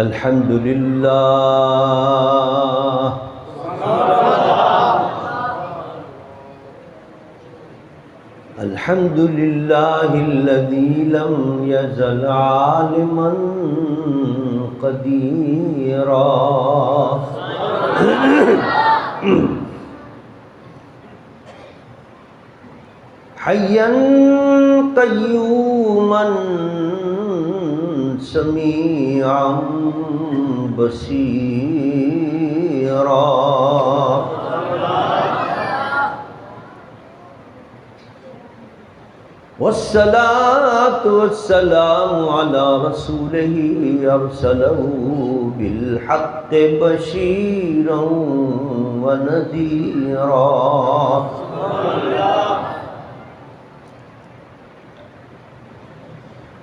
الحمد لله الحمد لله الذي لم يزل عالما قديرا حيا قيوما سميعا بصيرا والصلاة والسلام على رسوله أرسله بالحق بشيرا ونذيرا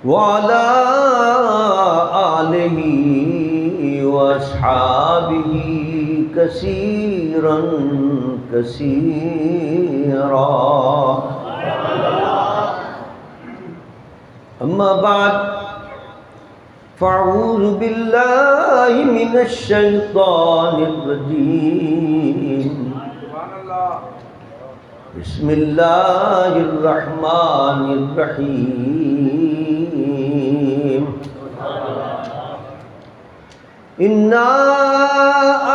وعلى آله وأصحابه كثيرا كثيرا أما بعد فأعوذ بالله من الشيطان الرجيم بسم الله الرحمن الرحيم إنا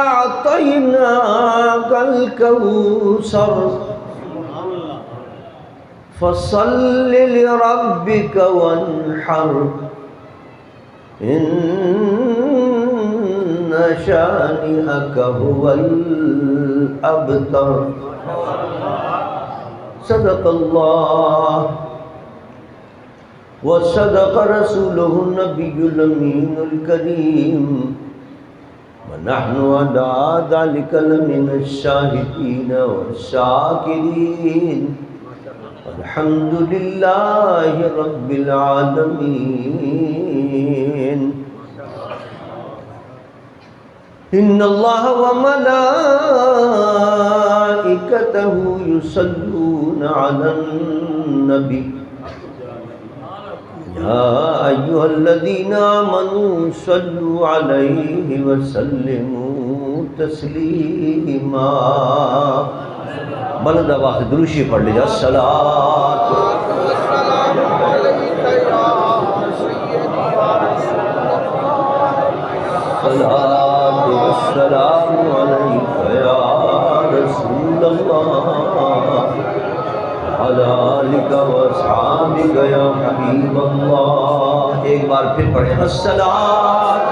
أعطيناك الكوثر فصل لربك وانحر إن شانئك هو الأبتر صدق الله وصدق رسوله النبي الأمين الكريم ونحن على ذلك لمن الشاهدين والشاكرين الحمد لله رب العالمين إن الله وملائكته يصلون على النبي يا أيها الذين آمنوا صلوا عليه وسلموا تسليما بلند آواز سے درود شریف پڑھ لیجیے الصلاۃ والسلام علیک یا سیدی الصلاۃ والسلام علیک یا رسول اللہ علی آلک و اصحابک یا حبیب اللہ. ایک بار پھر پڑھیں الصلاۃ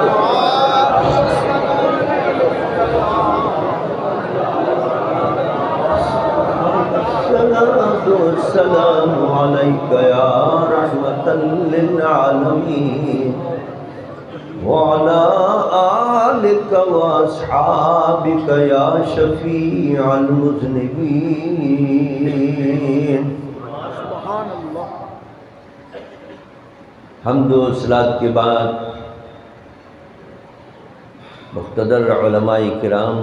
والسلام عليك يا رحمة للعالمين وعلى آلك وأصحابك يا شفيع المذنبين. سبحان اللہ. حمد و صلاۃ کے بعد مقتدر علماء کرام،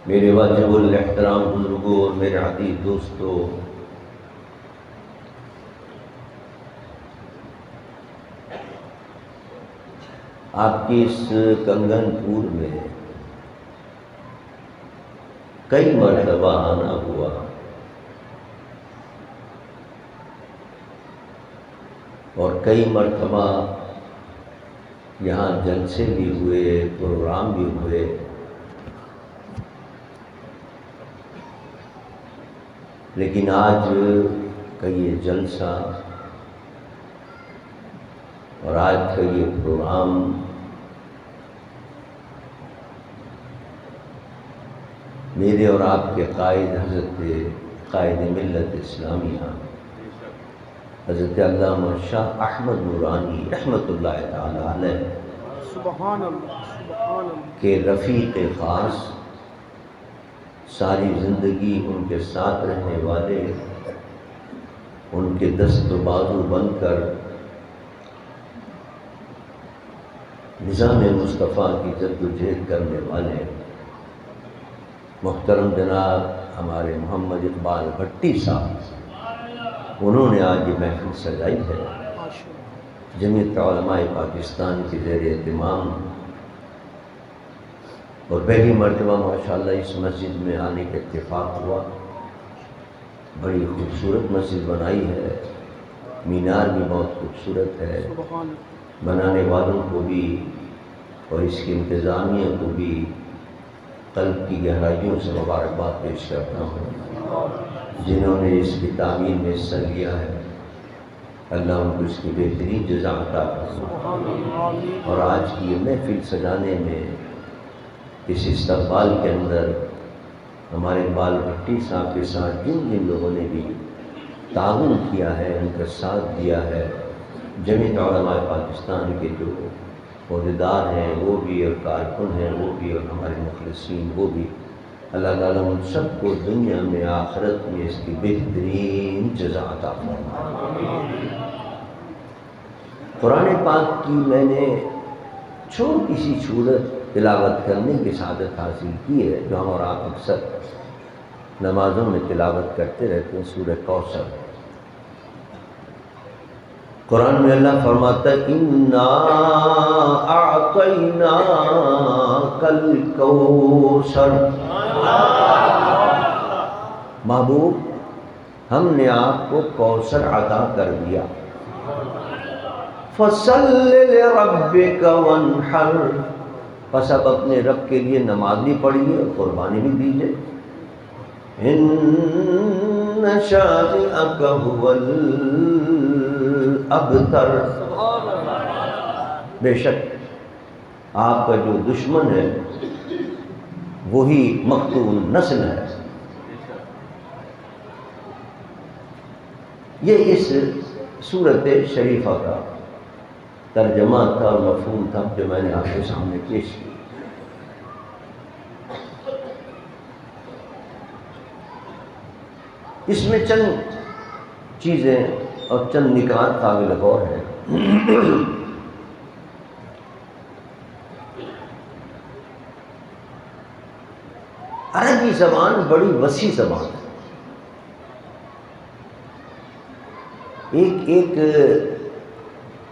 میرے واجب الاحترام بزرگوں اور میرے عزیز دوستوں، آپ کی اس کنگن پور میں کئی مرتبہ آنا ہوا اور کئی مرتبہ یہاں جلسے بھی ہوئے، پروگرام بھی ہوئے، لیکن آج کا یہ جلسہ اور آج کا یہ پروگرام میرے اور آپ کے قائد حضرت قائد ملت اسلامیہ حضرت علامہ شاہ احمد نورانی رحمۃ اللہ تعالی علیہ سبحان اللہ کے رفیق خاص، ساری زندگی ان کے ساتھ رہنے والے، ان کے دست و بازو بن کر نظام مصطفیٰ کی جد و جہد کرنے والے محترم جناب ہمارے محمد اقبال بھٹی صاحب، انہوں نے آج یہ محفل سجائی ہے جمعیت علماء پاکستان کی زیر اہتمام اور پہلی مرتبہ ماشاءاللہ اس مسجد میں آنے کا اتفاق ہوا۔ بڑی خوبصورت مسجد بنائی ہے، مینار بھی بہت خوبصورت ہے۔ بنانے والوں کو بھی اور اس کی انتظامیہ کو بھی قلب کی گہرائیوں سے مبارکباد پیش کرتا ہوں۔ جنہوں نے اس کی تعمیر میں حصہ لیا ہے، اللہ ان کو اس کی بہترین جزا عطا فرمائے۔ اور آج کی یہ محفل سجانے میں، اس استقبال کے اندر ہمارے اقبال بھٹی صاحب کے ساتھ جن جن لوگوں نے بھی تعاون کیا ہے، ان کا ساتھ دیا ہے، جمعیت علماء پاکستان کے جو عہدیدار ہیں وہ بھی، اور کارکن ہیں وہ بھی، اور ہمارے مخلصین وہ بھی، اللہ تعالیٰ ان سب کو دنیا میں آخرت میں اس کی بہترین جزا عطا فرمائے۔ قرآن پاک کی میں نے چھوٹی سی صورت تلاوت کرنے کی سعادت حاصل کی ہے، جو ہم اور آپ اکثر نمازوں میں تلاوت کرتے رہتے ہیں، سورہ کوثر۔ قرآن میں اللہ فرماتا ہے اِنَّا أَعْطَيْنَاكَ الْكَوْثَرَ، محبوب ہم نے آپ کو کوثر عطا کر دیا۔ فَصَلِّ لِرَبِّكَ وَانْحَرْ، پس اب اپنے رب کے لیے نماز بھی پڑھیے اور قربانی بھی دیجیے۔ إِنَّ شَانِئَكَ هُوَ الْأَبْتَرُ، بے شک آپ کا جو دشمن ہے وہی مقتول نسل ہے۔ یہ اس سورت شریفہ کا ترجمہ تھا اور مفہوم تھا جو میں نے آپ کے سامنے پیش کیا۔ اس میں چند چیزیں اور چند نکات قابل غور ہیں۔ عربی زبان بڑی وسیع زبان ہے، ایک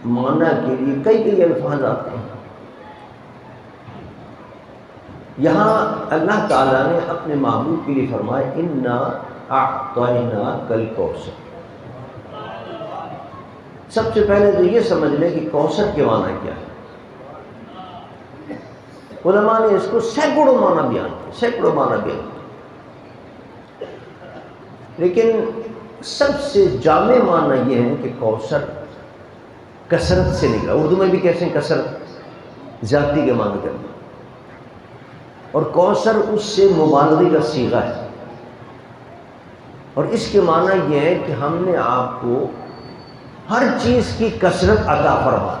معنی کے لیے کئی الفاظ آتے ہیں۔ یہاں اللہ تعالیٰ نے اپنے محبوب کے لیے فرمایا اِنَّا أَعْطَيْنَاكَ الْكَوْثَرَ۔ سب سے پہلے تو یہ سمجھ لیں کہ کوثر کے معنی کیا ہے۔ علماء نے اس کو سینکڑوں معنی بیان کیا، لیکن سب سے جامع معنی یہ ہے کہ کوثر کثرت سے نکلا۔ اردو میں بھی کہتے ہیں کثرت، زیادتی کے معنی کرنا، اور کوثر اس سے مبالغے کا صیغہ ہے، اور اس کے معنی یہ ہے کہ ہم نے آپ کو ہر چیز کی کثرت عطا فرما،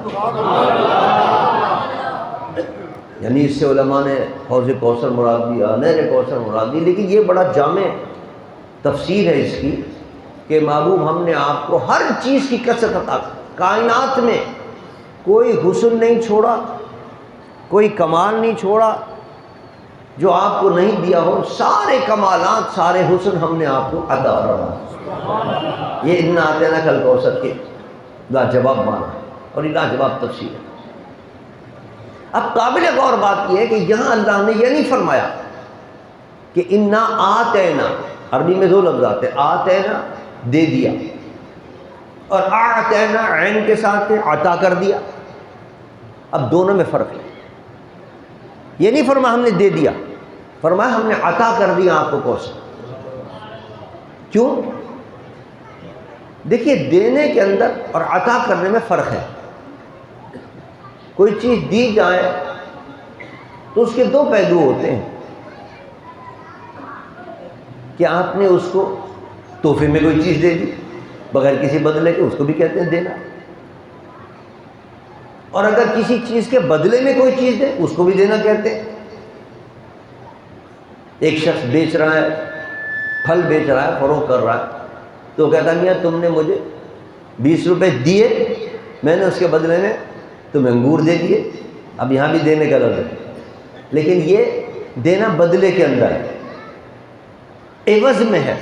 یعنی اس سے علماء نے حوض کوثر مراد دیا، نہر کوثر مراد دی، لیکن یہ بڑا جامع تفسیر ہے اس کی کہ محبوب ہم نے آپ کو ہر چیز کی کثرت عطا، کائنات میں کوئی حسن نہیں چھوڑا، کوئی کمال نہیں چھوڑا جو آپ کو نہیں دیا ہو، سارے کمالات، سارے حسن ہم نے آپ کو عطا فرمایا۔ یہ اِنَّا أَعْطَيْنَاكَ الْكَوْثَر کے لاجواب معنی اور یہ لاجواب تفسیر ہے۔ اب قابل غور بات یہ ہے کہ یہاں اللہ نے یہ نہیں فرمایا کہ اِنَّا آتَيْنَا، عربی میں دو لفظ آتے ہیں، آتینا دے دیا، اور اعطینا عین کے ساتھ عطا کر دیا۔ اب دونوں میں فرق ہے، یہ نہیں فرمایا ہم نے دے دیا، فرمایا ہم نے عطا کر دیا آپ کو کوثر۔ کیوں؟ دیکھیے دینے کے اندر اور عطا کرنے میں فرق ہے۔ کوئی چیز دی جائے تو اس کے دو پہلو ہوتے ہیں، کہ آپ نے اس کو تحفے میں کوئی چیز دے دی بغیر کسی بدلے کے، اس کو بھی کہتے ہیں دینا، اور اگر کسی چیز کے بدلے میں کوئی چیز دے اس کو بھی دینا کہتے ہیں۔ ایک شخص بیچ رہا ہے، پھل بیچ رہا ہے، فروخت کر رہا ہے، تو کہتا میاں تم نے مجھے 20 روپے دیے، میں نے اس کے بدلے میں تمہیں انگور دے دیے۔ اب یہاں بھی دینے کا لفظ ہے، لیکن یہ دینا بدلے کے اندر ہے، عوض میں ہے۔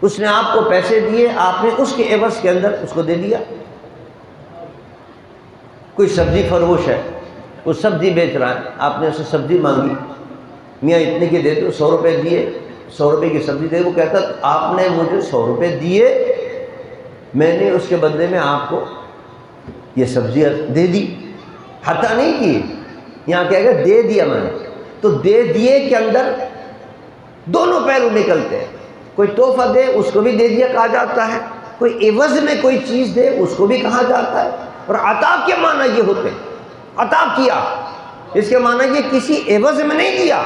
اس نے آپ کو پیسے دیے، آپ نے اس کے عوض کے اندر اس کو دے دیا۔ کوئی سبزی فروش ہے، وہ سبزی بیچ رہا ہے، آپ نے اسے سبزی مانگی، میاں اتنے کی دے دو، 100 روپے دیے، 100 روپے کی سبزی دے، وہ کہتا آپ نے مجھے 100 روپے دیے، میں نے اس کے بدلے میں آپ کو یہ سبزی دے دی، عطا نہیں کی، یہاں کہے گا دے دیا میں نے۔ تو دے دیے کے اندر دونوں پہلو نکلتے ہیں، کوئی تحفہ دے اس کو بھی دے دیا کہا جاتا ہے، کوئی عوض میں کوئی چیز دے اس کو بھی کہا جاتا ہے، اور عطا کے معنی یہ ہوتے ہیں، عطا کیا اس کے معنی یہ کسی عوض میں نہیں دیا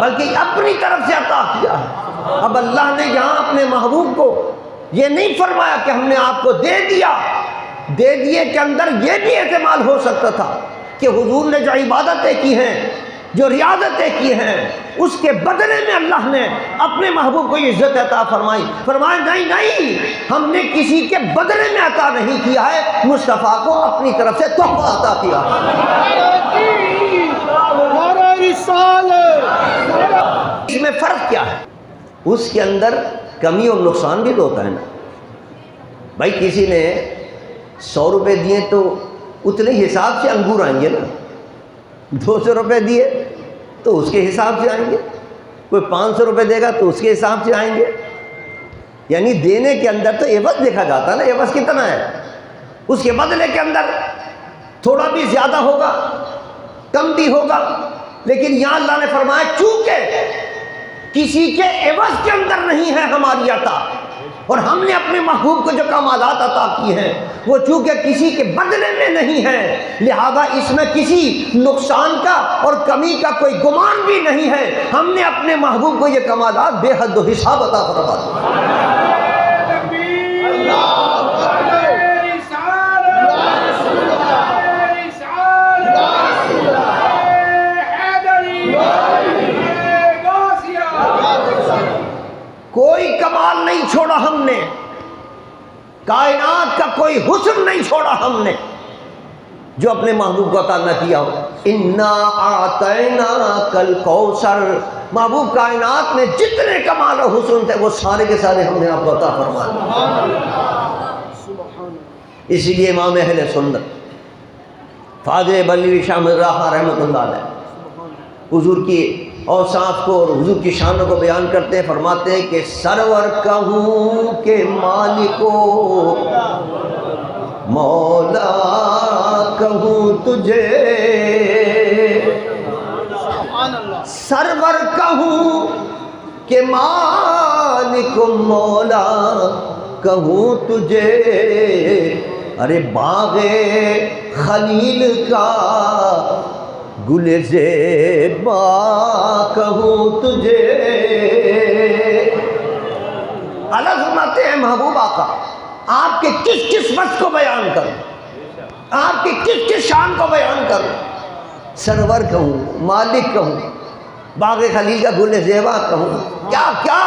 بلکہ اپنی طرف سے عطا کیا ہے۔ اب اللہ نے یہاں اپنے محبوب کو یہ نہیں فرمایا کہ ہم نے آپ کو دے دیا، دے دیے کے اندر یہ بھی احتمال ہو سکتا تھا کہ حضور نے جو عبادتیں کی ہیں، جو ریاضتیں کی ہیں، اس کے بدلے میں اللہ نے اپنے محبوب کو یہ عزت عطا فرمائی۔ فرمایا نہیں نہیں، ہم نے کسی کے بدلے میں عطا نہیں کیا ہے، مصطفیٰ کو اپنی طرف سے تحفہ عطا کیا۔ اس میں فرق کیا ہے؟ اس کے اندر کمی اور نقصان بھی تو ہوتا ہے نا۔ بھائی کسی نے 100 روپے دیے تو اتنے حساب سے انگور آئیں گے نا، 200 روپے دیے تو اس کے حساب سے آئیں گے، کوئی 500 روپے دے گا تو اس کے حساب سے آئیں گے، یعنی دینے کے اندر تو عوض دیکھا جاتا ہے نا، عوض کتنا ہے، اس کے بدلے کے اندر تھوڑا بھی زیادہ ہوگا کم بھی ہوگا، لیکن یہاں اللہ نے فرمایا چونکہ کسی کے عوض کے اندر نہیں ہے ہماری عطا، اور ہم نے اپنے محبوب کو جو کمالات عطا کی ہیں وہ چونکہ کسی کے بدلے میں نہیں ہے، لہذا اس میں کسی نقصان کا اور کمی کا کوئی گمان بھی نہیں ہے، ہم نے اپنے محبوب کو یہ کمالات بے حد و حساب عطا فرما دی۔ کوئی کمال نہیں چھوڑا ہم نے، کائنات کا کوئی حسن نہیں چھوڑا ہم نے جو اپنے محبوب کو عطا نہ کیا ہو۔ انا اعطیناک الکوثر، محبوب کائنات میں جتنے کمال و حسن تھے وہ سارے کے سارے ہم نے آپ کو عطا فرما دیے۔ اسی لیے امام اہل سنت فاضل بریلوی شاہ مظاہر رحمۃ اللہ علیہ حضور کی اوصاف کو اور حضور کی شانوں کو بیان کرتے ہیں، فرماتے ہیں کہ سرور کہوں کہ مالکو، مولا کہوں تجھے، سرور کہوں کہ مالک مولا کہوں تجھے، ارے باغ خلیل کا گل زیبا کہوں تجھے۔ اللہ فرماتے ہیں محبوب آقا آپ کے کس کس وصف کو بیان کروں، آپ کی کس کس شان کو بیان کروں، سرور کہوں، مالک کہوں، باغ خلیل کا گل زیبا کہوں، کیا کیا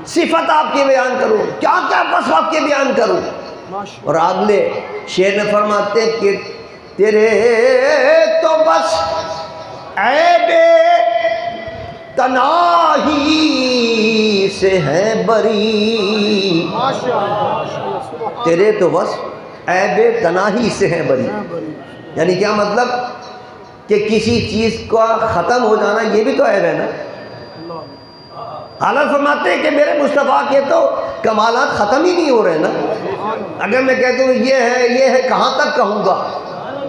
صفت آپ کی بیان کروں، کیا کیا وصف آپ کے بیان کروں۔ اور اگلے شعر میں فرماتے ہیں کہ تیرے تو بس عیب تناہی سے ہے بری، تیرے تو بس عیب تناہی سے ہے بری، یعنی کیا مطلب کہ کسی چیز کا ختم ہو جانا یہ بھی تو عیب ہے نا۔ حالت فرماتے ہیں کہ میرے مصطفیٰ کے تو کمالات ختم ہی نہیں ہو رہے نا، اگر میں کہتا ہوں یہ ہے کہاں تک کہوں گا،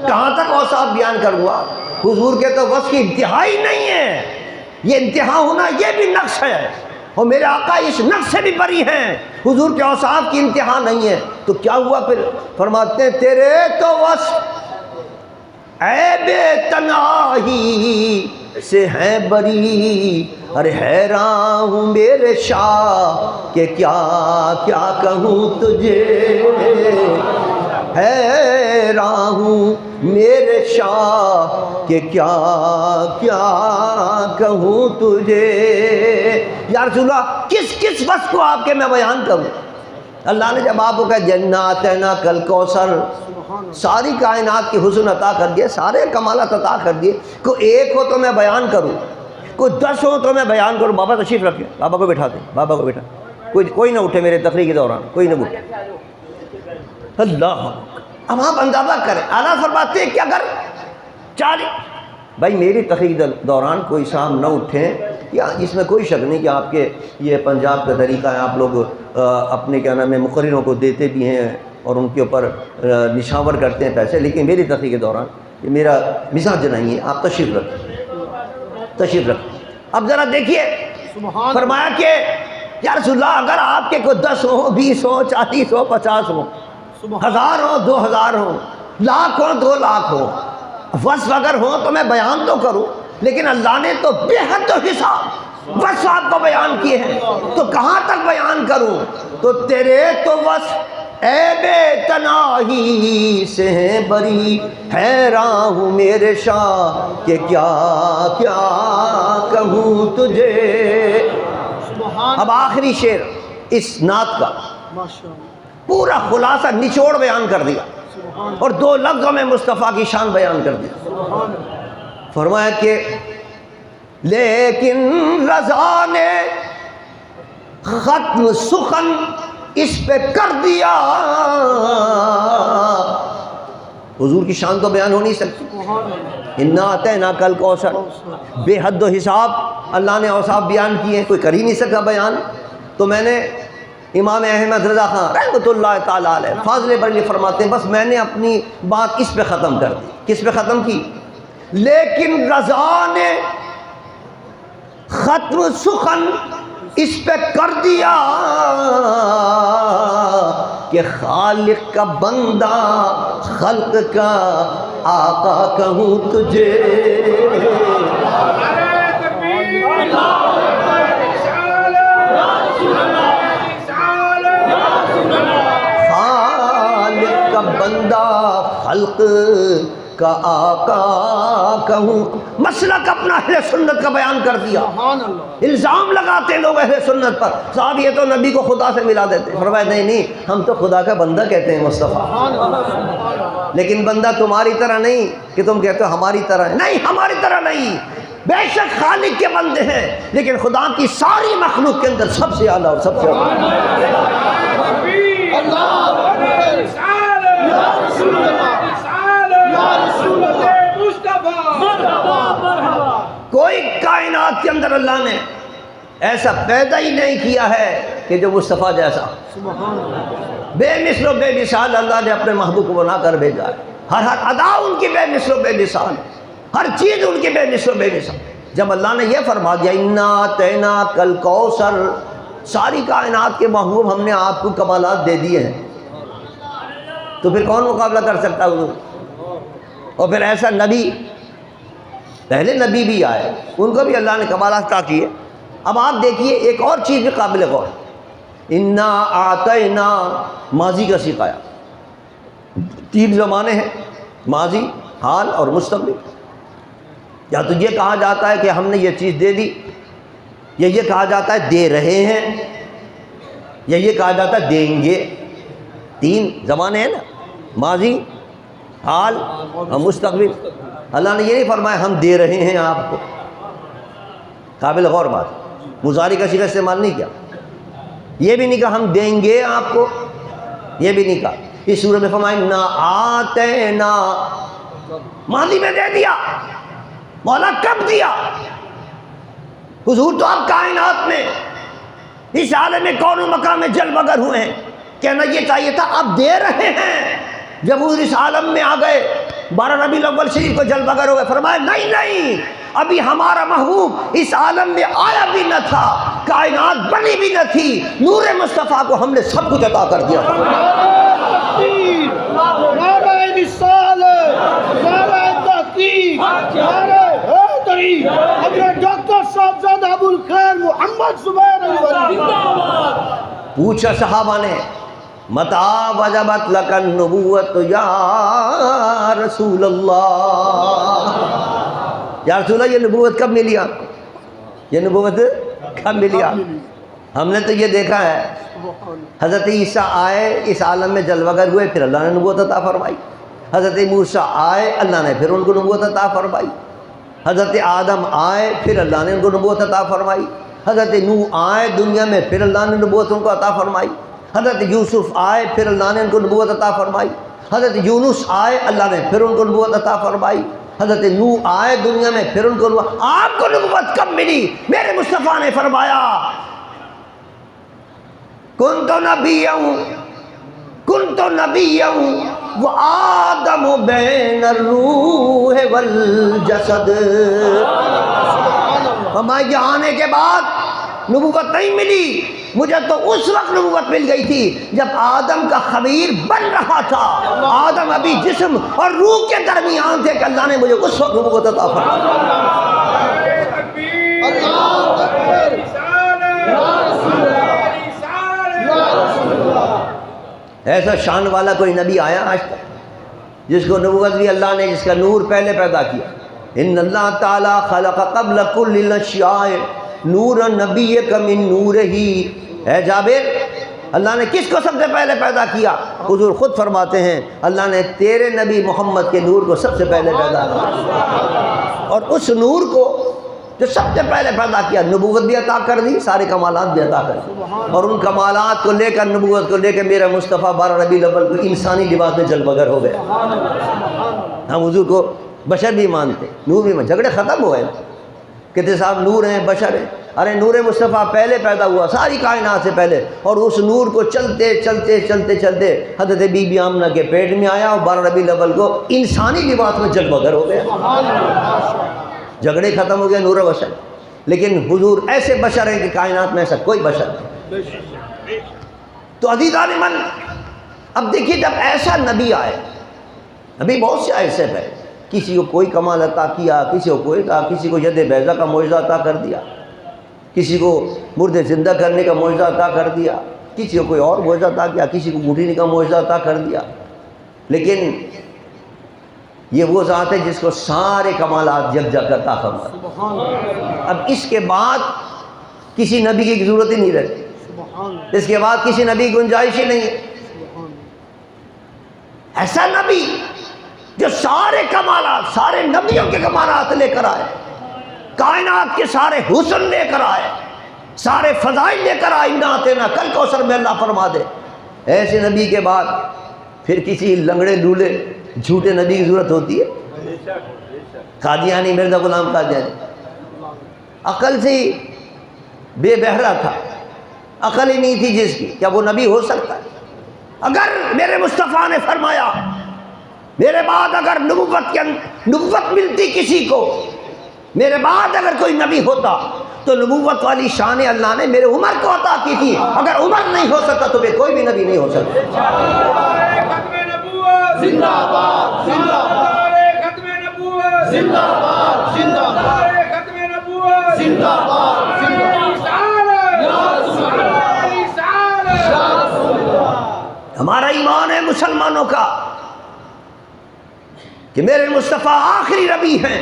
کہاں تک اوصاف بیان کروں گا، حضور کے تو وصف کی انتہا ہی نہیں ہے، یہ انتہا ہونا یہ بھی نقص ہے، اور میرے آقا اس نقص سے بھی بری ہیں، حضور کے اوصاف کی انتہا نہیں ہے، تو کیا ہوا پھر؟ فرماتے ہیں تیرے تو وصف عیب تناہی سے ہے بری، ارے حیران ہوں میرے شاہ کہ کیا کیا کہوں تجھے، حیران ہوں میرے شاہ کہ کیا کیا کہوں تجھے۔ یا رسول اللہ کس کس وصف کو آپ کے میں بیان کروں؟ اللہ نے جب آپ کو کہا جنات نا کل کوثر، ساری کائنات کی حسن عطا کر دیے، سارے کمالات عطا کر دیے، کوئی ایک ہو تو میں بیان کروں، کوئی 10 ہو تو میں بیان کروں۔ بابا تشریف رکھیں، بابا کو بٹھا دیں، بابا کو بٹھا، کوئی نہ اٹھے میرے تقریر کے دوران، کوئی نہ اٹھے۔ اللہ اب آپ اندازہ کریں، اعلیٰ فرماتے ہیں کہ اگر 40 بھائی میری تقریر دوران کوئی صاحب نہ اٹھیں، یا اس میں کوئی شک نہیں کہ آپ کے یہ پنجاب کا طریقہ ہے، آپ لوگ اپنے کیا نام ہے مقرروں کو دیتے بھی ہیں اور ان کے اوپر نشاور کرتے ہیں پیسے، لیکن میری تقریر کے دوران یہ میرا مزاج نہیں ہے، آپ تشریف رکھیں۔ اب ذرا دیکھیے، فرمایا کہ یا رسول اللہ اگر آپ کے کوئی 10 ہو، 20 ہو، 40 ہو، 50 ہو، 1000 ہو، 2000 ہو، لاکھ ہو، 2 لاکھ ہو، وصف اگر ہو تو میں بیان تو کروں، لیکن اللہ نے تو بے حد و حساب وصف آپ کو بیان کیے ہیں، تو کہاں تک بیان کروں؟ تو تیرے تو وصف اے بے تناہی سے ہیں بری، حیران ہوں میرے شاہ کہ کیا کیا کہوں تجھے۔ اب آخری شعر اس نعت کا پورا خلاصہ نچوڑ بیان کر دیا اور 2 لفظوں میں مصطفیٰ کی شان بیان کر دی۔ فرمایا کہ لیکن رضا نے ختم سخن اس پہ کر دیا، حضور کی شان تو بیان ہو نہیں سکتی۔ انا اعطیناک الکوثر، بے حد و حساب اللہ نے اوصاف بیان کیے ہیں، کوئی کر ہی نہیں سکا بیان۔ تو میں نے امام احمد رضا خان رحمۃ اللہ تعالیٰ علیہ فاضل بریلوی فرماتے ہیں بس میں نے اپنی بات اس پہ ختم کر دی۔ کس پہ ختم کی؟ لیکن رضا نے ختم سخن اس پہ کر دیا کہ خالق کا بندہ خلق کا آقا کہوں تجھے۔ خالق کا بندہ خلق کا آقا کہوں، مسلک اپنا اہل سنت کا بیان کر دیا۔ الزام لگاتے لوگ اہل سنت پر، صاحب یہ تو نبی کو خدا سے ملا دیتے، فرمایا نہیں ہم تو خدا کا بندہ کہتے ہیں مصطفیٰ، لیکن بندہ تمہاری طرح نہیں کہ تم کہتے ہو ہماری طرح ہے، نہیں ہماری طرح نہیں، بے شک خالق کے بندے ہیں لیکن خدا کی ساری مخلوق کے اندر سب سے اعلیٰ اور سب سے کوئی کائنات کے اندر اللہ نے ایسا پیدا ہی نہیں کیا ہے کہ جو مصطفیٰ جیسا، بے مثل و بے مثال اللہ نے اپنے محبوب کو بنا کر بھیجا ہے۔ ہر ادا ان کی بے مثل و بے مثال، ہر چیز ان کی بے مثل و بے مثال۔ جب اللہ نے یہ فرما دیا انا اعطیناک الکوثر، ساری کائنات کے محبوب ہم نے آپ کو کمالات دے دیے ہیں، تو پھر کون مقابلہ کر سکتا حضور؟ اور پھر ایسا نبی، پہلے نبی بھی آئے ان کو بھی اللہ نے کمالات عطا کیے۔ اب آپ دیکھیے ایک اور چیز بھی قابل غور، انا اعطینا ماضی کا سکھایا، 3 زمانے ہیں، ماضی، حال اور مستقبل۔ یا تو یہ کہا جاتا ہے کہ ہم نے یہ چیز دے دی، یا یہ کہا جاتا ہے دے رہے ہیں، یا یہ کہا جاتا ہے دیں گے۔ 3 زمانے ہیں نا، ماضی، حال اور مستقبل۔ اللہ نے یہ نہیں فرمایا ہم دے رہے ہیں آپ کو، قابل غور بات، مضارع کا صیغہ استعمال نہیں کیا، یہ بھی نہیں کہا ہم دیں گے آپ کو، یہ بھی نہیں کہا۔ اس سورہ میں فرمایا نا آتینا، ماضی میں دے دیا، مولا کب دیا؟ حضور تو آپ کائنات میں اس عالم کون و مقام میں جلوہ گر ہوئے ہیں، کہنا یہ چاہیے تھا آپ دے رہے ہیں۔ جب حضور اس عالم میں آ گئے 12 ربیع الاول شریف کو جلوہ گر ہو گئے، فرمایا نہیں ابھی ہمارا محبوب اس عالم میں آیا بھی نہ تھا، کائنات بنی بھی نہ تھی، نور مصطفیٰ کو ہم نے سب کچھ عطا کر دیا تھا۔ نعرہ رسالت، نعرہ تحقیق، نعرہ حیدری، حضرت ڈاکٹر صاحبزادہ ابوالخیر محمد زبیر علی۔ پوچھا صحابہ نے متى وجبت لك النبوت یا رسول اللہ، یا رسول اللہ یہ نبوت کب ملی آپ کو؟ یہ نبوت کب ملی آپ؟ ہم نے تو یہ دیکھا ہے حضرت عیسیٰ آئے اس عالم میں جلوہ گر ہوئے، پھر اللہ نے نبوت عطا فرمائی۔ حضرت موسیٰ آئے، اللہ نے پھر ان کو نبوت عطا فرمائی۔ حضرت آدم آئے، پھر اللہ نے ان کو نبوت عطا فرمائی۔ حضرت نوح آئے دنیا میں، پھر اللہ نے نبوت ان کو عطا فرمائی۔ حضرت یوسف آئے، پھر اللہ نے ان کو نبوت عطا فرمائی۔ حضرت یونس آئے، اللہ نے پھر ان کو نبوت عطا فرمائی، حضرت نوح آئے دنیا میں، پھر ان کو آپ کو نبوت کب ملی؟ میرے مصطفیٰ نے فرمایا کنت نبیا وآدم بین الروح والجسد۔ ہمارے یہاں آنے کے بعد نبوت نہیں ملی، مجھے تو اس وقت نبوت مل گئی تھی جب آدم کا خمیر بن رہا تھا، آدم ابھی جسم اور روح کے درمیان تھے کہ اللہ نے مجھے اس وقت نبوت عطا فرمائی۔ ایسا شان والا کوئی نبی آیا آج تک جس کو نبوت بھی اللہ نے، جس کا نور پہلے پیدا کیا؟ ان اللہ تعالیٰ خلق قبل کل الاشیاء نورا نبیک من نورہ۔ اے جابر، اللہ نے کس کو سب سے پہلے پیدا کیا؟ حضور خود فرماتے ہیں اللہ نے تیرے نبی محمد کے نور کو سب سے پہلے پیدا کیا، اور اس نور کو جو سب سے پہلے پیدا کیا نبوت بھی عطا کر دی، سارے کمالات بھی عطا کر دی، اور ان کمالات کو لے کر، نبوت کو لے کے میرا مصطفیٰ 12 ربیع الاول کو انسانی لباس میں جلوہ گر ہو گئے۔ ہم حضور کو بشر بھی مانتے، نور بھی مانتے، جھگڑے ختم ہوئے، کہتے صاحب نور ہیں، بشر ہیں۔ ارے نور مصطفیٰ پہلے پیدا ہوا ساری کائنات سے پہلے، اور اس نور کو چلتے چلتے چلتے چلتے حضرت بی بی آمنہ کے پیٹ میں آیا اور 12 ربیع الاول کو انسانی لباس میں جلوہ گر ہو گیا، جھگڑے ختم ہو گئے، نور و بشر۔ لیکن حضور ایسے بشر ہیں کہ کائنات میں ایسا کوئی بشر نہیں۔ تو عزیزان من، اب دیکھیے جب ایسا نبی آئے، نبی بہت سے ایسے پہ، کسی کو کوئی کمال عطا کیا، کسی کو کوئی عطا، کسی کو ید بیضہ کا معجزہ عطا کر دیا، کسی کو مردے زندہ کرنے کا معجزہ عطا کر دیا، کسی کو کوئی اور معجزہ عطا کیا، کسی کو گھٹنے کا معجزہ عطا کر دیا۔ لیکن یہ وہ ذات ہے جس کو سارے کمالات یکجا عطا فرمایا۔ اب اس کے بعد کسی نبی کی ضرورت ہی نہیں رہتی، اس کے بعد کسی نبی کی گنجائش ہی نہیں ہے۔ ایسا نبی جو سارے کمالات، سارے نبیوں کے کمالات لے کر آئے، کائنات کے سارے حسن لے کر آئے، سارے فضائل لے کر آئے، اِنَّا أَعْطَيْنَاكَ الْكَوْثَرَ میں اللہ فرما دے، ایسے نبی کے بعد پھر کسی لنگڑے لولے جھوٹے نبی کی ضرورت ہوتی ہے؟ قادیانی مرزا غلام قادیانی عقل سے بے بہرا تھا، عقل ہی نہیں تھی جس کی، کیا وہ نبی ہو سکتا ہے؟ اگر میرے مصطفیٰ نے فرمایا میرے بعد اگر نبوت ملتی کسی کو، میرے بعد اگر کوئی نبی ہوتا تو نبوت والی شان اللہ نے میرے عمر کو عطا کی تھی، اگر عمر نہیں ہو سکتا تو پھر کوئی بھی نبی نہیں ہو سکتا۔ زندہ باد، زندہ باد، ختم نبوت، زندہ باد، زندہ باد، ختم نبوت، زندہ باد، زندہ باد۔ ہمارا ایمان ہے مسلمانوں کا کہ میرے مصطفیٰ آخری نبی ہیں،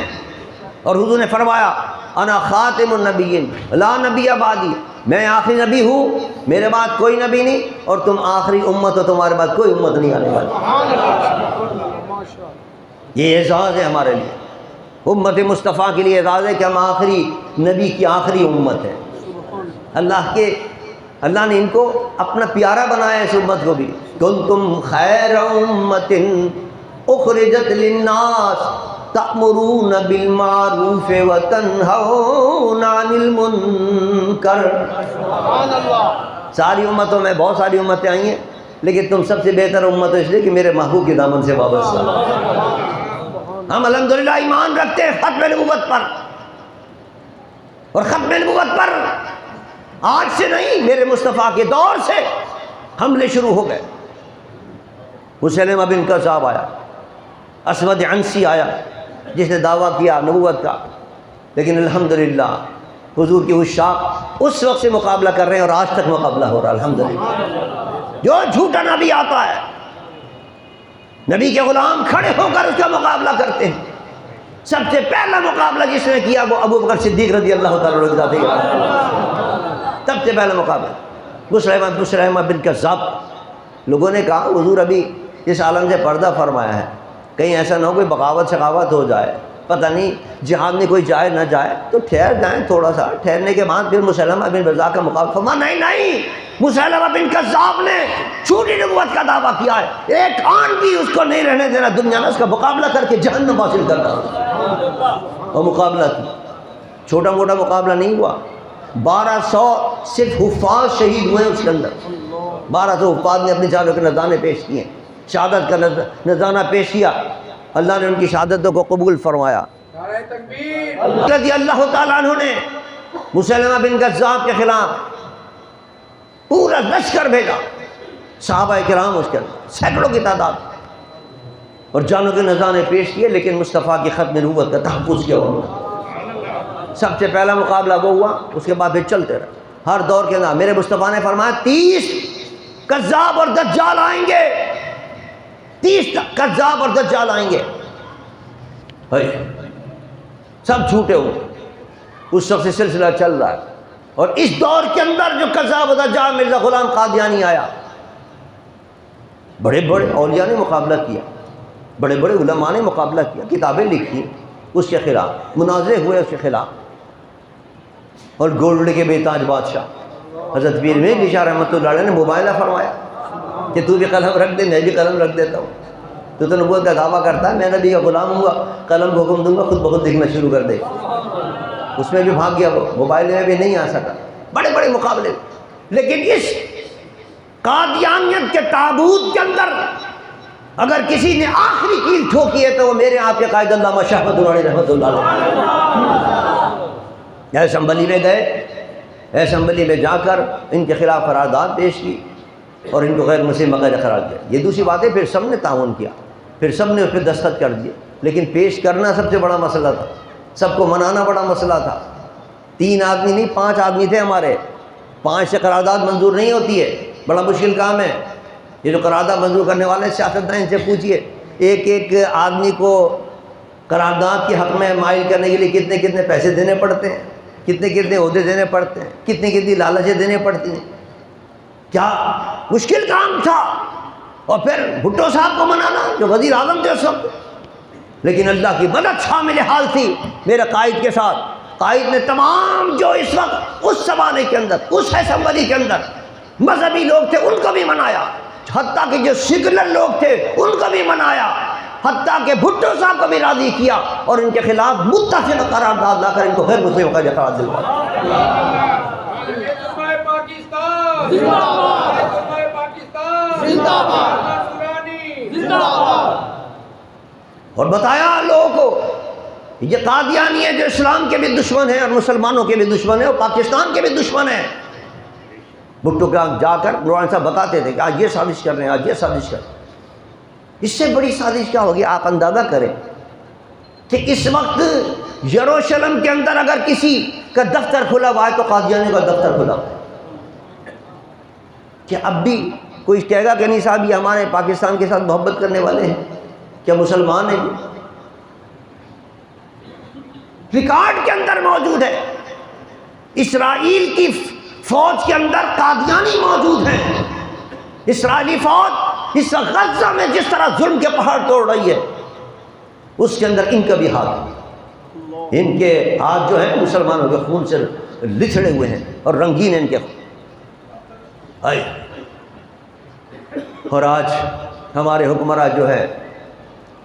اور حضور نے فرمایا انا خاتم النبیین لا نبی بعدی، میں آخری نبی ہوں، میرے بعد کوئی نبی نہیں، اور تم آخری امت ہو، تمہارے بعد کوئی امت نہیں آنے والی۔ یہ اعزاز ہے ہمارے لیے، امت مصطفیٰ کے لیے اعزاز ہے کہ ہم آخری نبی کی آخری امت ہے۔ اللہ نے ان کو اپنا پیارا بنایا ہے، اس امت کو بھی۔ کنتم خیر امت اخرجت للناس تأمرون بالمعروف وتنہون عن المنکر۔ ساری امتوں میں بہت ساری امتیں آئی ہیں، لیکن تم سب سے بہتر امت ہو اس لیے کہ میرے محبوب کے دامن سے وابستہ۔ ہم الحمدللہ ایمان رکھتے ہیں ختم نبوت پر، اور ختم نبوت پر آج سے نہیں، میرے مصطفیٰ کے دور سے حملے شروع ہو گئے۔ مسلمہ بن کذاب آیا، اسود عنسی آیا جس نے دعویٰ کیا نبوت کا، لیکن الحمدللہ حضور کی عشاق اس وقت سے مقابلہ کر رہے ہیں، اور آج تک مقابلہ ہو رہا ہے الحمدللہ۔ جو جھوٹا نبی آتا ہے، نبی کے غلام کھڑے ہو کر اس کا مقابلہ کرتے ہیں۔ سب سے پہلا مقابلہ جس نے کیا وہ ابو بکر صدیق رضی اللہ تعالیٰ عنہ تھے۔ سب سے پہلا مقابلہ مسلمہ بن کذاب۔ لوگوں نے کہا حضور ابھی اس عالم سے پردہ فرمایا ہے، کہیں ایسا نہ ہو کوئی بغاوت شقاوت ہو جائے، پتہ نہیں جہاد میں کوئی جائے نہ جائے تو ٹھہر جائیں تھوڑا سا. ٹھہرنے کے بعد پھر مسلمہ بن بزاع کا مقابلہ. فرمایا نہیں مسلمہ بن کذاب نے جھوٹی نبوت کا دعویٰ کیا ہے, ایک آن بھی اس کو نہیں رہنے دینا دنیا میں, اس کا مقابلہ کر کے جہنم حاصل کرنا. اور مقابلہ کیا, چھوٹا موٹا مقابلہ نہیں ہوا. 1200 صرف حفاظ شہید ہوئے اس کے اندر. 1200 حفاظ نے اپنی جانوں کے نذرانے پیش کیے, شہادت کا نذرانہ پیش کیا. اللہ نے ان کی شہادتوں کو قبول فرمایا. نعرہ تکبیر. رضی اللہ تعالیٰ عنہ نے مسلمہ بن کذاب کے خلاف پورا لشکر بھیجا, صحابہ کرام اس کے اندر سینکڑوں کی تعداد, اور جانوں کے نذرانے پیش کیے, لیکن مصطفیٰ کی ختم نبوت کا تحفظ کیا ہوا. سب سے پہلا مقابلہ وہ ہوا, اس کے بعد پھر چلتے رہے. ہر دور کے اندر میرے مصطفیٰ نے فرمایا 30 کذاب اور دجال آئیں گے, 30 کذاب اور دجال آئیں گے, سب جھوٹے ہوئے. اس وقت سے سلسلہ چل رہا ہے. اور اس دور کے اندر جو کذاب و دجال مرزا غلام قادیانی آیا, بڑے بڑے اولیاء نے مقابلہ کیا, بڑے بڑے علماء نے مقابلہ کیا, کتابیں لکھی اس کے خلاف, مناظرے ہوئے اس کے خلاف. اور گولڈ کے بے تاج بادشاہ حضرت پیر میر شاہ رحمۃ اللہ علیہ نے مباہلہ فرمایا کہ تو بھی قلم رکھ دے, میں بھی قلم رکھ دیتا ہوں. تو نبوت کا دعویٰ کرتا ہے, میں نبی کا غلام ہوں گا, قلم کو حکم دوں گا خود بخود لکھنا شروع کر دے. اس میں بھی بھاگ گیا, وہ مباہلے میں بھی نہیں آ سکا. بڑے بڑے مقابلے. لیکن اس قادیانیت کے تابوت کے اندر اگر کسی نے آخری کیل ٹھوکی ہے تو وہ میرے آپ کے قائد علامہ شہبۃ اللہ رحمۃ اللہ علیہ. اسمبلی میں گئے, اسمبلی میں جا کر ان کے خلاف قرارداد پیش کی اور ان کو غیر مسلم وغیرہ قرار دیا. یہ دوسری بات ہے, پھر سب نے تعاون کیا, پھر سب نے اس پہ دستخط کر دیے. لیکن پیش کرنا سب سے بڑا مسئلہ تھا, سب کو منانا بڑا مسئلہ تھا. 3 آدمی نہیں 5 آدمی تھے ہمارے, 5 سے قرارداد منظور نہیں ہوتی ہے, بڑا مشکل کام ہے. یہ جو قرارداد منظور کرنے والے سیاستدان, ان سے پوچھئے ایک ایک آدمی کو قرارداد کے حق میں مائل کرنے کے لیے کتنے کتنے پیسے دینے پڑتے ہیں, کتنے کتنے عہدے دینے پڑتے ہیں, کتنی کتنی لالچیں دینے پڑتی ہیں. کیا مشکل کام تھا. اور پھر بھٹو صاحب کو منانا جو وزیر اعظم تھے اس وقت. لیکن اللہ کی مدد شامل حال تھی میرے قائد کے ساتھ. قائد نے تمام جو اس وقت اس زمانے کے اندر اس اسمبلی کے اندر مذہبی لوگ تھے ان کو بھی منایا, حتیٰ کہ جو سیکولر لوگ تھے ان کو بھی منایا, حتیٰ کہ بھٹو صاحب کو بھی راضی کیا, اور ان کے خلاف متفق قرارداد لا کر ان کو غیر مسلم کا قرار دلوایا. پاکستان زندہ باد, پاکستان زندہ باد. اور بتایا لوگوں کو یہ قادیانی ہے جو اسلام کے بھی دشمن ہیں اور مسلمانوں کے بھی دشمن ہیں اور پاکستان کے بھی دشمن ہیں. بھٹو کے جا کر نورانی صاحب بتاتے تھے کہ آج یہ سازش کر رہے ہیں, آج یہ سازش کر رہے ہیں. اس سے بڑی سازش کیا ہوگی آپ اندازہ کریں کہ اس وقت یروشلم کے اندر اگر کسی کا دفتر کھلا ہوا ہے تو قادیانی کا دفتر کھلا ہوا ہے. کہ اب بھی کوئی کہے گا کہ نہیں صاحب یہ ہمارے پاکستان کے ساتھ محبت کرنے والے ہیں, کیا مسلمان ہیں؟ ریکارڈ کے اندر موجود ہے, اسرائیل کی فوج کے اندر قادیانی موجود ہیں. اسرائیلی فوج اس غزہ میں جس طرح ظلم کے پہاڑ توڑ رہی ہے اس کے اندر ان کا بھی ہاتھ ہے. ان کے ہاتھ جو ہیں مسلمانوں کے خون سے لچھڑے ہوئے ہیں اور رنگین ہیں ان کے خون. اور آج ہمارے حکمراں جو ہے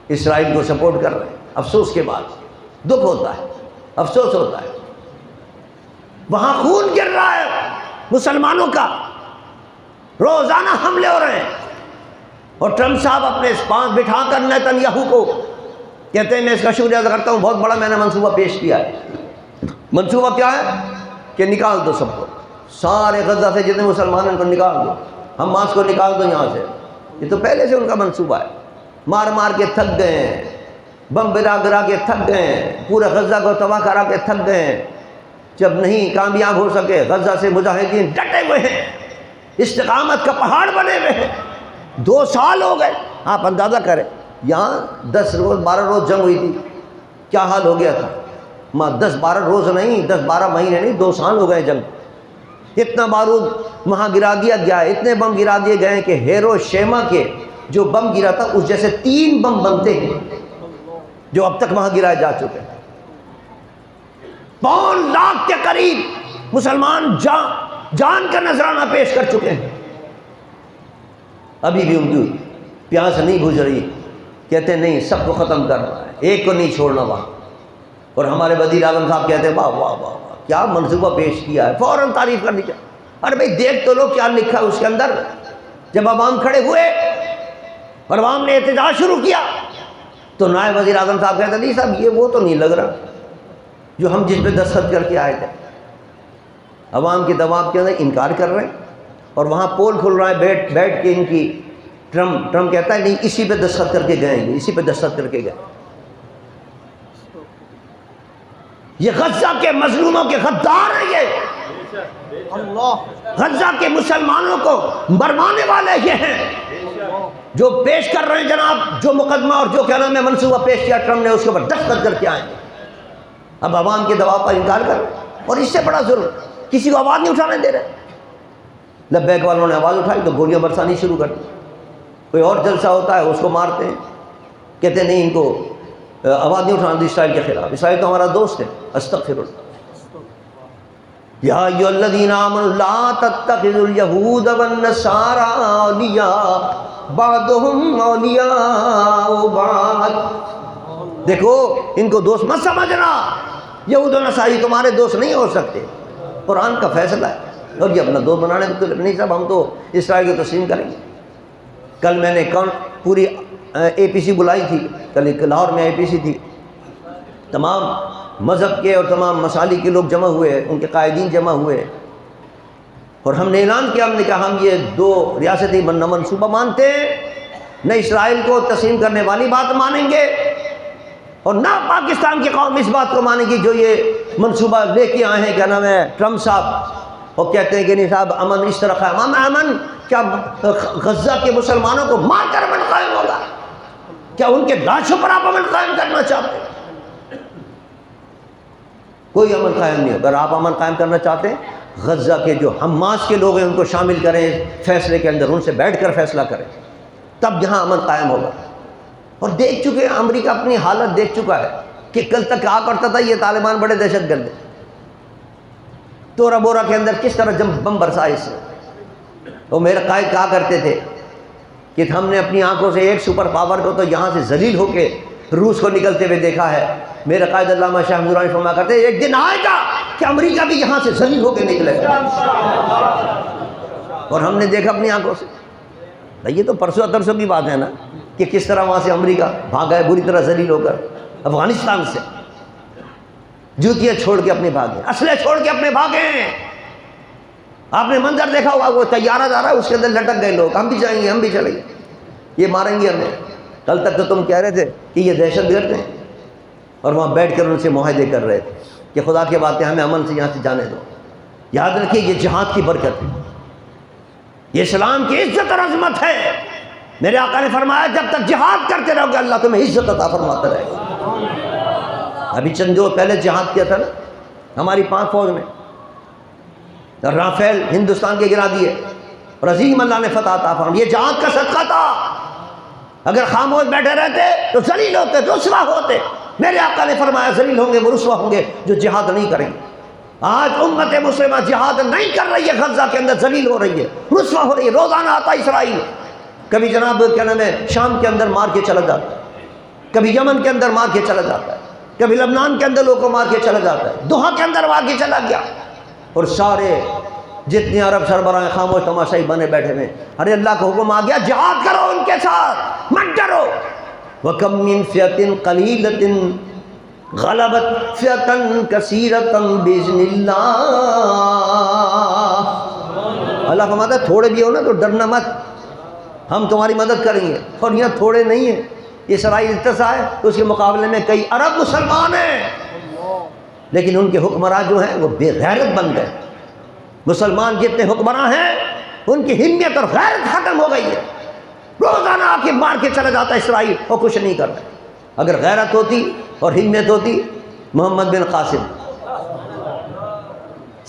اسرائیل کو سپورٹ کر رہے ہیں. افسوس کے بعد دکھ ہوتا ہے, افسوس ہوتا ہے. وہاں خون گر رہا ہے مسلمانوں کا, روزانہ حملے ہو رہے ہیں. اور ٹرمپ صاحب اپنے پاس بٹھا کر نیتن یاہو کو کہتے ہیں میں اس کا شکریہ ادا کرتا ہوں, بہت بڑا میں نے منصوبہ پیش کیا ہے. منصوبہ کیا ہے کہ نکال دو سب کو, سارے غزہ سے جتنے مسلمان ہیں ان کو نکال دو, حماس کو نکال دو یہاں سے. یہ تو پہلے سے ان کا منصوبہ ہے. مار مار کے تھک گئے ہیں, بم گرا کے تھک گئے ہیں, پورے غزہ کو تباہ کرا کے تھک گئے ہیں. جب نہیں کامیاب ہو سکے غزہ سے مجاہدین ڈٹے ہوئے ہیں, استقامت کا پہاڑ بنے ہوئے ہیں. 2 سال ہو گئے. آپ اندازہ کریں یہاں 10 روز 12 روز جنگ ہوئی تھی, کیا حال ہو گیا تھا. 10-12 روز نہیں, 10-12 مہینے نہیں, 2 سال ہو گئے جنگ. اتنا بارود وہاں گرا دیا گیا ہے, اتنے بم گرا دیے گئے ہیں کہ ہیرو شیما کے جو بم گرا تھا اس جیسے 3 بم بنتے ہیں جو اب تک وہاں گرائے جا چکے ہیں۔ 5 لاکھ کے قریب مسلمان جان کا نذرانہ پیش کر چکے ہیں، ابھی بھی ان کی پیاس نہیں بجھ رہی، کہتے ہیں نہیں سب کو ختم کرنا ہے، ایک کو نہیں چھوڑنا وہاں۔ اور ہمارے وزیر اعظم صاحب کہتے ہیں واہ واہ واہ واہ کیا منصوبہ پیش کیا ہے، فوراً تعریف کرنی چاہیے۔ ارے بھائی دیکھ تو لو کیا لکھا ہے اس کے اندر۔ جب عوام کھڑے ہوئے اور عوام نے احتجاج شروع کیا تو نائب وزیر اعظم صاحب کہتے ہیں نہیں صاحب یہ وہ تو نہیں لگ رہا جو ہم جس پہ دستخط کر کے آئے تھے۔ عوام کے دباؤ کے اندر انکار کر رہے ہیں، اور وہاں پول کھل رہا ہے بیٹھ کے ان کی۔ ٹرمپ کہتا ہے نہیں اسی پہ دستخط کر کے گئے ہیں، اسی پہ دستخط کر کے گئے۔ یہ غزہ کے مظلوموں کے غدار ہیں، یہ غزہ کے مسلمانوں کو مروانے والے یہ ہیں جو پیش کر رہے ہیں جناب، جو مقدمہ اور جو کیا نام ہے منصوبہ پیش کیا ٹرمپ نے اس کے اوپر دستخط کر کے آئے ہیں۔ اب عوام کے دباؤ پر انکار کر رہے ہیں، اور اس سے بڑا ظلم کسی کو آواز نہیں اٹھانے دے رہے۔ لبیک والوں نے آواز اٹھائی تو گولیاں برسانی شروع کر دی۔ کوئی اور جلسہ ہوتا ہے اس کو مارتے ہیں، کہتے ہیں نہیں ان کو آواز نہیں اٹھانا دی اسرائیل کے خلاف۔ اسرائیل تو ہمارا دوست ہے، استغفر اللہ۔ یا ایھا الذین آمنوا لا تتخذوا اليہود والنصارى اولیاء بعضهم اولیاء بعض۔ دیکھو ان کو دوست مت سمجھنا، یہود و نصاری تمہارے دوست نہیں ہو سکتے، قرآن کا فیصلہ ہے۔ اور یہ اپنا دوست بنانے کو تو نہیں صاحب، ہم تو اسرائیل کو تسلیم کریں گے۔ کل میں نے پوری اے پی سی بلائی تھی، کل لاہور میں اے پی سی تھی، تمام مذہب کے اور تمام مسالک کے لوگ جمع ہوئے، ان کے قائدین جمع ہوئے، اور ہم نے اعلان کیا، ہم نے کہا ہم یہ 2 ریاستی منصوبہ مانتے ہیں، نہ اسرائیل کو تسلیم کرنے والی بات مانیں گے اور نہ پاکستان کی قوم اس بات کو مانے گی جو یہ منصوبہ لے کے آئے ہیں، کیا نام ہے ٹرمپ صاحب، اور کہتے ہیں کہ نہیں صاحب امن اس طرح کا امن کیا غزہ کے مسلمانوں کو مار کر امن قائم ہوگا؟ کیا ان کے لاشوں پر آپ امن قائم کرنا چاہتے ہیں؟ کوئی امن قائم نہیں۔ اگر آپ امن قائم کرنا چاہتے ہیں غزہ کے جو حماس کے لوگ ہیں ان کو شامل کریں فیصلے کے اندر، ان سے بیٹھ کر فیصلہ کریں، تب یہاں امن قائم ہوگا۔ اور دیکھ چکے ہیں امریکہ اپنی حالت دیکھ چکا ہے کہ کل تک کہا کرتا تھا یہ طالبان بڑے دہشت گرد ہیں، تورا بورا کے اندر کس طرح بم برسائے اس نے۔ وہ میرے قائد کہا کرتے تھے کہ ہم نے اپنی آنکھوں سے ایک سپر پاور کو تو یہاں سے ذلیل ہو کے روس کو نکلتے ہوئے دیکھا ہے۔ میرے قائد علامہ شاہ حمدانی فرمایا کرتے ہیں ایک دن آئے گا کہ امریکہ بھی یہاں سے ذلیل ہو کے نکلے گا، اور ہم نے دیکھا اپنی آنکھوں سے۔ یہ تو پرسوں ترسوں کی بات ہے نا کہ کس طرح وہاں سے امریکہ بھاگا ہے بری طرح ذلیل ہو کر افغانستان سے، جوتیاں چھوڑ کے اپنے بھاگے، اسلحے چھوڑ کے اپنے بھاگے ہیں۔ آپ نے منظر دیکھا ہوگا، وہ طیارہ جا رہا ہے اس کے اندر لٹک گئے لوگ، ہم بھی جائیں گے ہم بھی چلیں گے، یہ ماریں گے ہمیں۔ کل تک تو تم کہہ رہے تھے کہ یہ دہشت گرد ہیں، اور وہاں بیٹھ کر ان سے معاہدے کر رہے تھے کہ خدا کے باتیں ہمیں امن سے یہاں سے جانے دو۔ یاد رکھیے یہ جہاد کی برکت ہے، یہ اسلام کی عزت اور عظمت ہے۔ میرے آقا نے فرمایا جب تک جہاد کرتے رہو گے اللہ تمہیں عزت عطا فرماتا رہے گا۔ ابھی چند جو پہلے جہاد کیا تھا نا ہماری پاک فوج میں، رافیل ہندوستان کے گرا دیے اور عظیم اللہ نے فتح عطا فرمائی، یہ جہاد کا صدقہ تھا۔ اگر خاموش بیٹھے رہتے تو ذلیل ہوتے، رسوا ہوتے۔ میرے آقا نے فرمایا ذلیل ہوں گے وہ رسوا ہوں گے جو جہاد نہیں کریں گے۔ آج امت مسلمہ جہاد نہیں کر رہی ہے، غزہ کے اندر ذلیل ہو رہی ہے، رسوا ہو رہی ہے۔ روزانہ آتا اسرائیل، کبھی جناب کیا نام ہے شام کے اندر مار کے چلا جاتا ہے، کبھی یمن کے اندر مار کے چلا جاتا ہے، کبھی لبنان کے اندر لوگوں کو مار کے چلا جاتا ہے، دوحہ کے اندر مار کے چلا گیا، اور سارے جتنے عرب سربراہ خاموش تماشائی بنے بیٹھے ہوئے۔ ارے اللہ کا حکم آ گیا جہاد کرو ان کے ساتھ، مت ڈرو۔ وَكَمْ مِنْ فِئَةٍ قَلِيلَةٍ غَلَبَتْ فِئَةً كَثِيرَةً بِإِذْنِ اللَّهِ۔ اللہ فرماتا ہے تھوڑے بھی ہو نا تو ڈرنا مت، ہم تمہاری مدد کریں گے۔ اور یہاں تھوڑے نہیں ہیں، اسرائیل اتساع ہے تو اس کے مقابلے میں کئی عرب مسلمان ہیں، لیکن ان کے حکمراں جو ہیں وہ بے غیرت بن گئے۔ مسلمان جتنے حکمراں ہیں ان کی ہمت اور غیرت ختم ہو گئی ہے، روزانہ آ کے مار کے چلا جاتا اسرائیل اور کچھ نہیں کرتا۔ اگر غیرت ہوتی اور ہمت ہوتی، محمد بن قاسم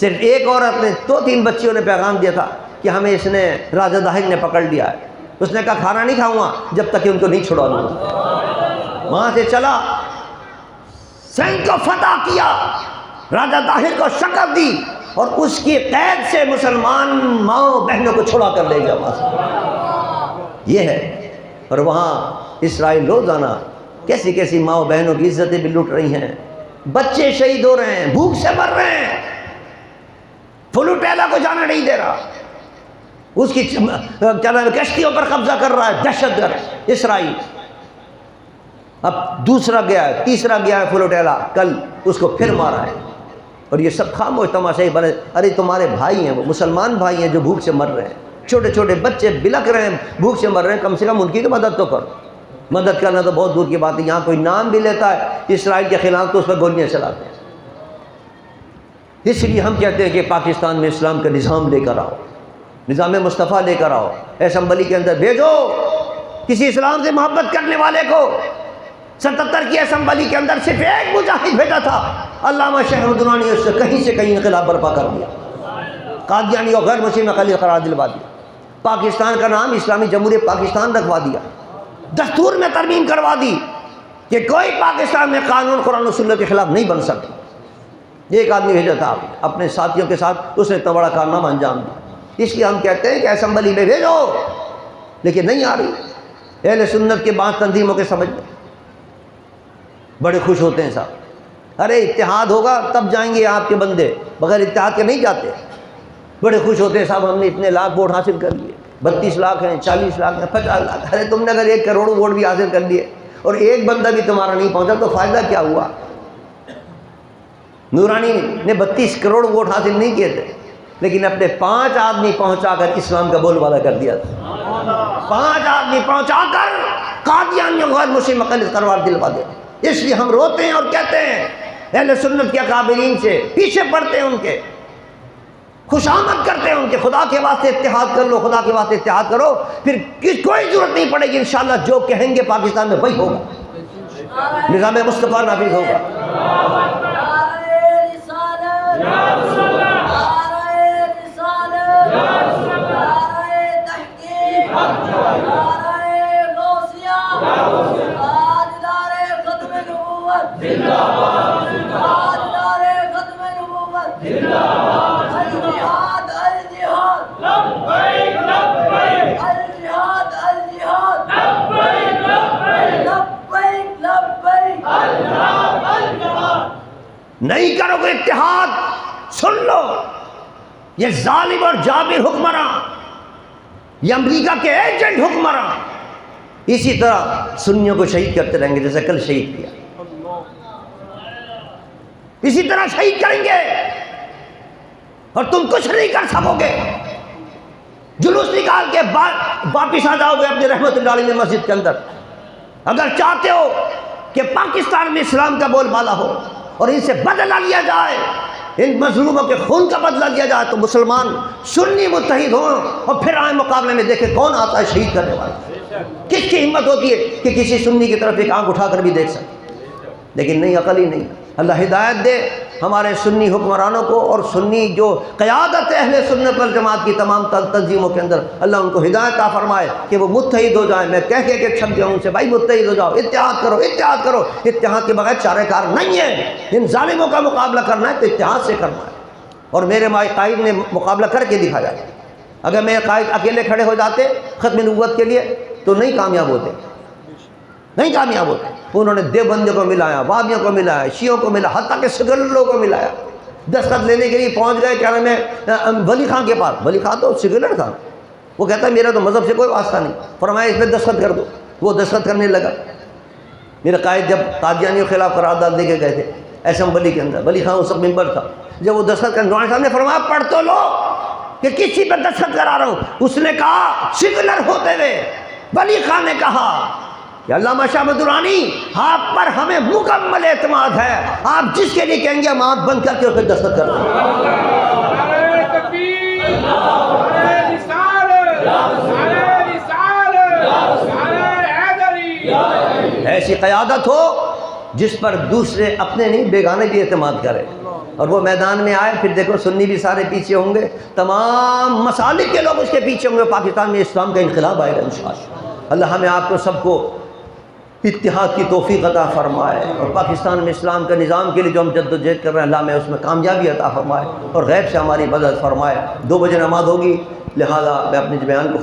صرف ایک عورت نے 2-3 بچیوں نے پیغام دیا تھا کہ ہمیں اس نے راجہ داہک نے پکڑ لیا ہے، اس نے کہا کھانا نہیں کھاؤں گا جب تک کہ ان کو نہیں چھڑا دوں۔ وہاں سے چلا سندھ کو فتح کیا، راجہ طاہر کو شکست دی، اور اس کی قید سے مسلمان ماؤں بہنوں کو چھڑا کر لے گیا وہاں سے۔ یہ ہے۔ اور وہاں اسرائیل روزانہ کیسی کیسی ماؤں بہنوں کی عزتیں بھی لوٹ رہی ہیں، بچے شہید ہو رہے ہیں، بھوک سے مر رہے ہیں، فلوٹیلا کو جانا نہیں دے رہا، اس کی کشتیوں پر قبضہ کر رہا ہے دہشت گرد اسرائیل۔ اب دوسرا گیا ہے، تیسرا گیا ہے فلوٹیلا، کل اس کو پھر مارا ہے، اور یہ سب خاموش تماشائی بنے۔ ارے تمہارے بھائی ہیں، وہ مسلمان بھائی ہیں جو بھوک سے مر رہے ہیں، چھوٹے چھوٹے بچے بلک رہے ہیں، بھوک سے مر رہے ہیں، کم سے کم ان کی تو مدد تو کرو۔ مدد کرنا تو بہت دور کی بات ہے، یہاں کوئی نام بھی لیتا ہے اسرائیل کے خلاف تو اس پر گولیاں چلاتے ہیں۔ اس لیے ہم کہتے ہیں کہ پاکستان میں اسلام کا نظام لے کر آؤ، نظام مصطفیٰ لے کر آؤ، اسمبلی کے اندر بھیجو کسی اسلام سے محبت کرنے والے کو۔ 77 کی اسمبلی کے اندر صرف ایک مجاہد بھیجا تھا، علامہ شہر درانی، اس سے کہیں انقلاب برپا کر دیا، قادیانی اور غیر مسلم اقلیت قرار دلوا دیا، پاکستان کا نام اسلامی جمہوریہ پاکستان رکھوا دیا، دستور میں ترمیم کروا دی کہ کوئی پاکستان میں قانون قرآن و سنت کے خلاف نہیں بن سکتا۔ ایک آدمی بھیجا تھا اپنے ساتھیوں کے ساتھ، اس نے اتنا بڑا کارنامہ انجام دیا۔ اس لیے ہم کہتے ہیں کہ اسمبلی میں بھیجو، لیکن نہیں آ رہی اہل سنت کے بعض تنظیموں کے سمجھ میں۔ بڑے خوش ہوتے ہیں صاحب، ارے اتحاد ہوگا تب جائیں گے آپ کے بندے، بغیر اتحاد کے نہیں جاتے۔ بڑے خوش ہوتے ہیں صاحب ہم نے اتنے لاکھ ووٹ حاصل کر لیے، 32 لاکھ ہیں، 40 لاکھ ہیں، 50 لاکھ۔ ارے تم نے اگر 1 کروڑ ووٹ بھی حاصل کر لیے اور ایک بندہ بھی تمہارا نہیں پہنچا تو فائدہ کیا ہوا؟ نورانی نے 32 کروڑ ووٹ حاصل نہیں کیے تھے، لیکن اپنے 5 آدمی پہنچا کر اسلام کا بول بالا کر دیا تھا۔ 5 آدمی پہنچا کر قادیانیوں غیر مسلم اقلیت قرار دلوا دیا۔ اس لیے ہم روتے ہیں اور کہتے ہیں اہل سنت کے اکابرین سے پیچھے پڑتے ہیں، ان کے خوشامد کرتے ہیں، ان کے خدا کے واسطے اتحاد کر لو، خدا کے واسطے اتحاد کرو، پھر کوئی ضرورت نہیں پڑے گی، انشاءاللہ جو کہیں گے پاکستان میں وہی ہوگا، نظام مصطفیٰ نافذ ہوگا۔ نہیں کرو گے اتحاد، سن لو، یہ ظالم اور جابر حکمراں، یہ امریکہ کے ایجنٹ حکمراں اسی طرح سنیوں کو شہید کرتے رہیں گے، جیسے کل شہید کیا، اسی طرح شہید کریں گے اور تم کچھ نہیں کر سکو گے۔ جلوس نکال کے واپس آ جاؤ گے اپنے رحمت اللہ علیہ مسجد کے اندر۔ اگر چاہتے ہو کہ پاکستان میں اسلام کا بول بالا ہو اور ان سے بدلہ لیا جائے، ان مظلوموں کے خون کا بدلہ لیا جائے، تو مسلمان سنی متحد ہوں اور پھر آئیں مقابلے میں، دیکھیں کون آتا ہے شہید کرنے والا، کس کی ہمت ہوتی ہے کہ کسی سنی کی طرف ایک آنکھ اٹھا کر بھی دیکھ سکے، لیکن نہیں، عقل ہی نہیں۔ اللہ ہدایت دے ہمارے سنی حکمرانوں کو، اور سنی جو قیادت اہل سنت والجماعت کی تمام تنظیموں کے اندر، اللہ ان کو ہدایت عطا فرمائے کہ وہ متحد ہو جائیں۔ میں کہہ کے چھپ جاؤں ان سے، بھائی متحد ہو جاؤ، اتحاد کرو، اتحاد کرو۔ اتحاد کے بغیر چارہ کار نہیں ہے، ان ظالموں کا مقابلہ کرنا ہے تو اتحاد سے کرنا ہے، اور میرے قائد نے مقابلہ کر کے دکھایا۔ اگر میرے قائد اکیلے کھڑے ہو جاتے ختم نبوت کے لیے تو نہیں کامیاب ہوتے، نہیں کامیاب ہوتے۔ انہوں نے دیوبندیوں کو ملایا، وہابیوں کو ملایا، شیعوں کو ملایا، حتیٰ کہ سیکولروں کو ملایا۔ دستخط لینے کے لیے پہنچ گئے کیا نام ہے ولی خان کے پاس۔ ولی خان تو سیکولر تھا، وہ کہتا ہے میرا تو مذہب سے کوئی واسطہ نہیں، فرمایا اس پہ دستخط کر دو۔ وہ دستخط کرنے لگا۔ میرے قائد جب قادیانیوں کے خلاف قرارداد دے کے گئے تھے اسمبلی کے اندر، ولی خان اس وقت ممبر تھا، جب وہ دستخط کرنے نوان صاحب نے فرمایا پڑھ تو لو کہ کسی پہ دستخط کرا رہا ہوں۔ اس نے کہا سیکولر ہوتے ہوئے ولی خان نے کہا کہ علامہ شاہ درانی آپ پر ہمیں مکمل اعتماد ہے، آپ جس کے لیے کہیں گے ہم آنکھ بند کر کے اس پہ دستخط کر دیں۔ ایسی قیادت ہو جس پر دوسرے اپنے نہیں بیگانے بھی اعتماد کرے، اور وہ میدان میں آئے، پھر دیکھو سنی بھی سارے پیچھے ہوں گے، تمام مسالک کے لوگ اس کے پیچھے ہوں گے، پاکستان میں اسلام کا انقلاب آئے گا انشاءاللہ۔ اللہ ہمیں آپ کو سب کو اتحاد کی توفیق عطا فرمائے، اور پاکستان میں اسلام کے نظام کے لیے جو ہم جدوجہد کر رہے ہیں اللہ میں اس میں کامیابی عطا فرمائے، اور غیب سے ہماری مدد فرمائے۔ 2 بجے نماز ہوگی، لہذا میں اپنے بیان کو